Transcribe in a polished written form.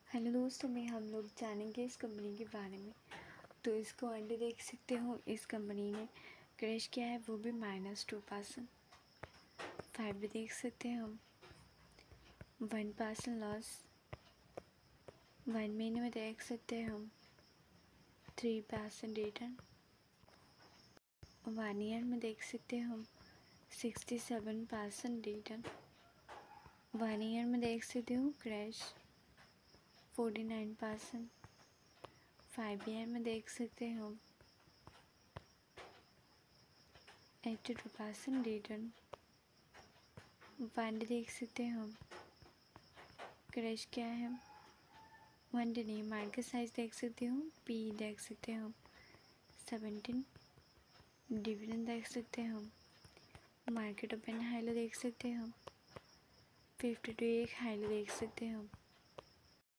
Hello दोस्तों, में हम लोग जानेंगे इस कंपनी के बारे में। तो इसको अंडे देख सकते हो, इस कंपनी ने क्रैश किया है, वो भी -2%। 5 भी देख सकते हैं हम, 1% लॉस। 1 महीने में देख सकते हैं हम 3% रिटर्न। 1 ईयर में देख सकते हैं हम 67% रिटर्न। 1 ईयर में देख सकते हो क्रैश 49%। 5 ईयर में देख सकते हैं हम 82% रिटर्न। 1 डे देख सकते हैं हम क्रैश क्या है, 1 डे नहीं, मार्केट साइज देख सकते हो, पी देख सकते हैं हम 17। डिविडेंड देख सकते हैं हम, मार्केट ओपन हाई लो देख सकते हैं हम 52 एक हाई लो देख सकते हैं हम।